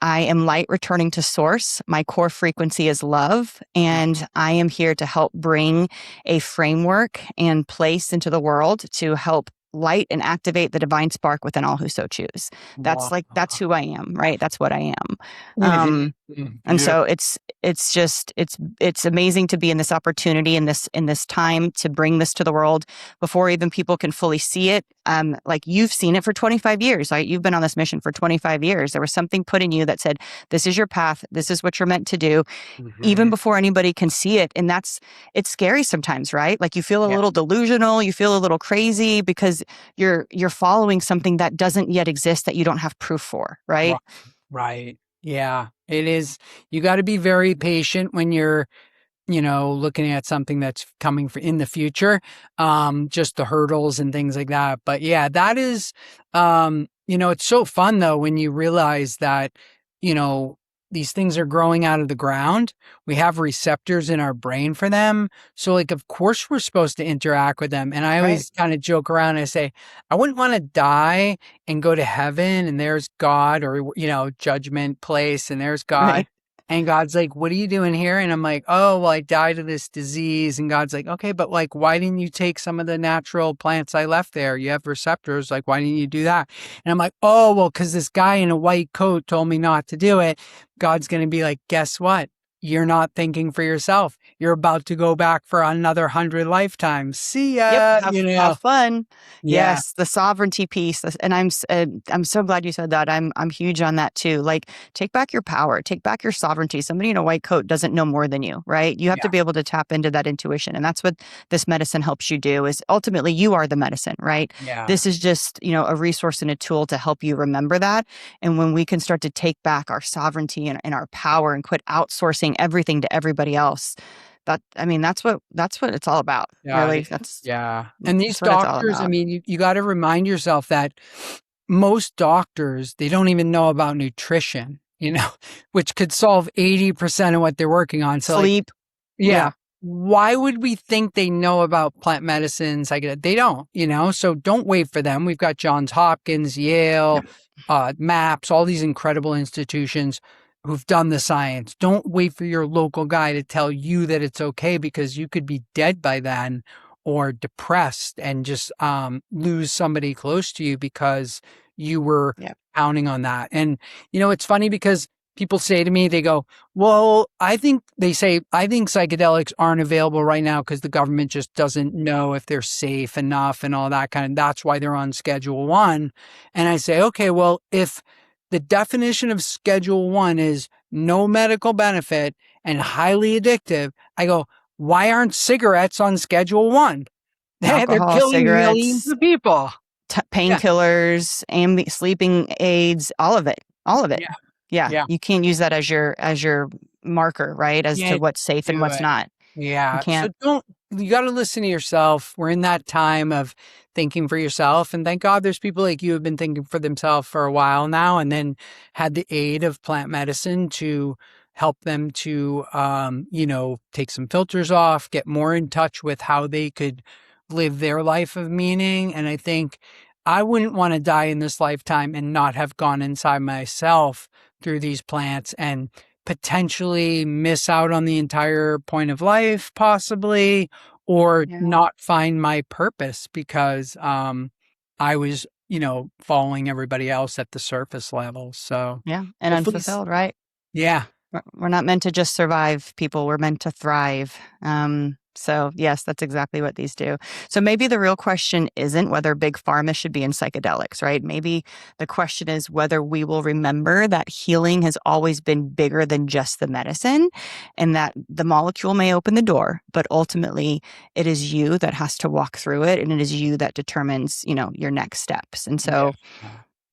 I am light returning to source. My core frequency is love. And I am here to help bring a framework and place into the world to help light and activate the divine spark within all who so choose. Wow. That's who I am, right? That's what I am. Mhm. And Beautiful. so it's just it's amazing to be in this opportunity in this time to bring this to the world before even people can fully see it. Like you've seen it for 25 years, right? You've been on this mission for 25 years. There was something put in you that said, this is your path. This is what you're meant to do, even Mhm. before anybody can see it. And it's scary sometimes, right? Like you feel a Yeah. little delusional, you feel a little crazy because you're following something that doesn't yet exist that you don't have proof for, Right. right? Right. Yeah. It is. You got to be very patient when you're looking at something that's coming in the future, just the hurdles and things like that. But yeah, that is, it's so fun though when you realize that, you know, these things are growing out of the ground. We have receptors in our brain for them. So, like, of course, we're supposed to interact with them. And I Right. always kind of joke around and say, I wouldn't want to die and go to heaven and there's God, or, judgment place and there's God. Right. And God's like, what are you doing here? And I'm like, oh, well, I died of this disease. And God's like, okay, but like, why didn't you take some of the natural plants I left there? You have receptors. Like, why didn't you do that? And I'm like, oh, well, because this guy in a white coat told me not to do it. God's going to be like, guess what? You're not thinking for yourself. You're about to go back for another 100 lifetimes. See Yep, ya. have fun. Yeah, Yes, the sovereignty piece, and I'm so glad you said that. I'm huge on that too. Like, take back your power, take back your sovereignty. Somebody in a white coat doesn't know more than you, right? You have to yeah, be able to tap into that intuition, and that's what this medicine helps you do. Is ultimately you are the medicine, right? yeah, This is just a resource and a tool to help you remember that. And when we can start to take back our sovereignty and our power and quit outsourcing everything to everybody else, that's what it's all about. got Really, it. Yeah. And these that's what it's all doctors, I about. mean, you got to remind yourself that most doctors, they don't even know about nutrition, which could solve 80% of what they're working on. So, like, Sleep. yeah. Yeah. Why would we think they know about plant medicines? Like they don't. So don't wait for them. We've got Johns Hopkins, Yale, Yep. MAPS, all these incredible institutions who've done the science. Don't wait for your local guy to tell you that it's okay because you could be dead by then or depressed and just lose somebody close to you because you were Yep. counting on that. And, it's funny because people say to me, they go, well, I think psychedelics aren't available right now because the government just doesn't know if they're safe enough and all that kind of, that's why they're on Schedule 1. And I say, okay, well, if the definition of Schedule 1 is no medical benefit and highly addictive, I go, why aren't cigarettes on Schedule 1? They're Alcohol, killing millions cigarettes, of people. Yeah. painkillers, sleeping aids, all of it. Yeah. Yeah, Yeah. you can't use that as your marker, right? As to Can't what's safe and do what's it. not. You Yeah. So can't. you got to listen to yourself. We're in that time of thinking for yourself. And thank God there's people like you who have been thinking for themselves for a while now and then had the aid of plant medicine to help them to, take some filters off, get more in touch with how they could live their life of meaning. And I think I wouldn't want to die in this lifetime and not have gone inside myself through these plants and potentially miss out on the entire point of life, possibly, or Yeah. not find my purpose because I was, following everybody else at the surface level. So Yeah, and hopefully, unfulfilled, right? yeah, We're not meant to just survive, people. We're meant to thrive. So yes, that's exactly what these do. So maybe the real question isn't whether big pharma should be in psychedelics, right? Maybe the question is whether we will remember that healing has always been bigger than just the medicine, and that the molecule may open the door, but ultimately it is you that has to walk through it, and it is you that determines, your next steps. And yeah, so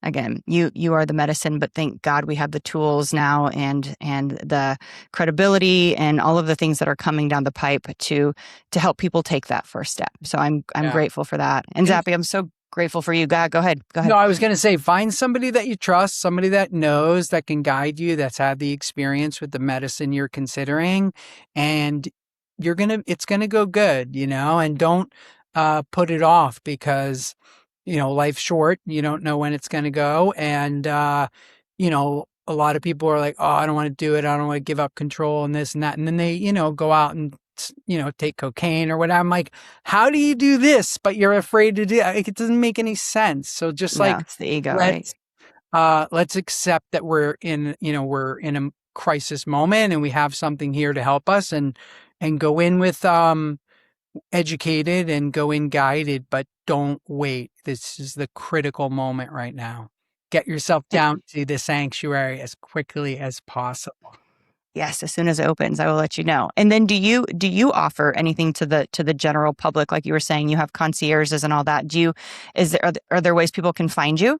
again, you are the medicine, but thank God we have the tools now and the credibility and all of the things that are coming down the pipe to help people take that first step. So I'm yeah. grateful for that. And And Zappy, I'm so grateful for you. Go ahead. Go no, ahead. I was going to say, find somebody that you trust, somebody that knows, that can guide you, that's had the experience with the medicine you're considering, and it's going to go good, and don't put it off because, life's short. You don't know when it's going to go. And, a lot of people are like, oh, I don't want to do it. I don't want to give up control and this and that. And then they, go out and, take cocaine or whatever. I'm like, how do you do this? But you're afraid to do it. Like, it doesn't make any sense. So just Yeah, like, it's the ego, right? let's, let's accept that we're in a crisis moment and we have something here to help us and go in with, educated and go in guided, but don't wait. This is the critical moment right now. Get yourself And down to the sanctuary as quickly as possible. yes, as soon as it opens, I will let you know. And then do you offer anything to the general public? Like you were saying, you have concierges and all that. Are there ways people can find you?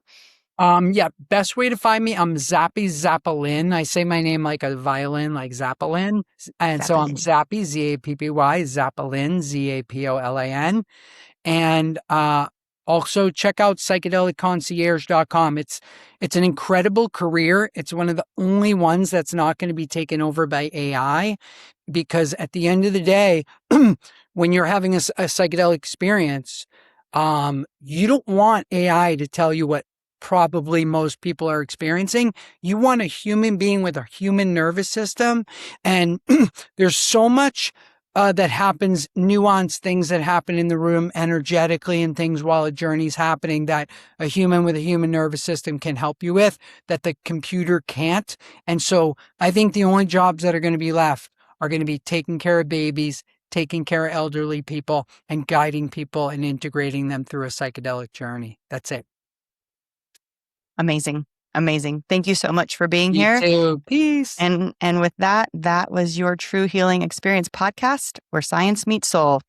Yeah, best way to find me, I'm Zappy Zapolin. I say my name like a violin, like Zapolin. And so I'm Zappy. Zappy, Zappy, Zapolin, Zapolin. And also check out psychedelicconcierge.com. It's an incredible career. It's one of the only ones that's not going to be taken over by AI because at the end of the day, when you're having a psychedelic experience, you don't want AI to tell you what probably most people are experiencing. You want a human being with a human nervous system. And there's so much that happens, nuanced things that happen in the room energetically and things while a journey's happening that a human with a human nervous system can help you with that the computer can't. And so I think the only jobs that are going to be left are going to be taking care of babies, taking care of elderly people, and guiding people and integrating them through a psychedelic journey. That's it. Amazing. Amazing. Thank you so much for being You here. too. Peace. And with that was your True Healing Experience podcast, where science meets soul.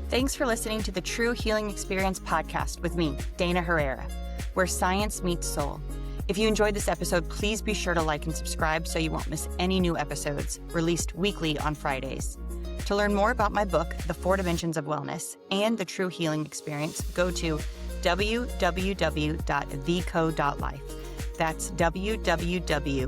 Thanks for listening to the True Healing Experience podcast with me, Dana Herrera, where science meets soul. If you enjoyed this episode, please be sure to like and subscribe so you won't miss any new episodes released weekly on Fridays. To learn more about my book, The 4 Dimensions of Wellness, and the True Healing Experience, go to www.theco.life. That's www.theco.life.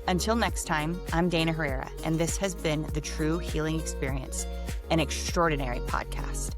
Until next time, I'm Dana Herrera, and this has been the True Healing Experience, an extraordinary podcast.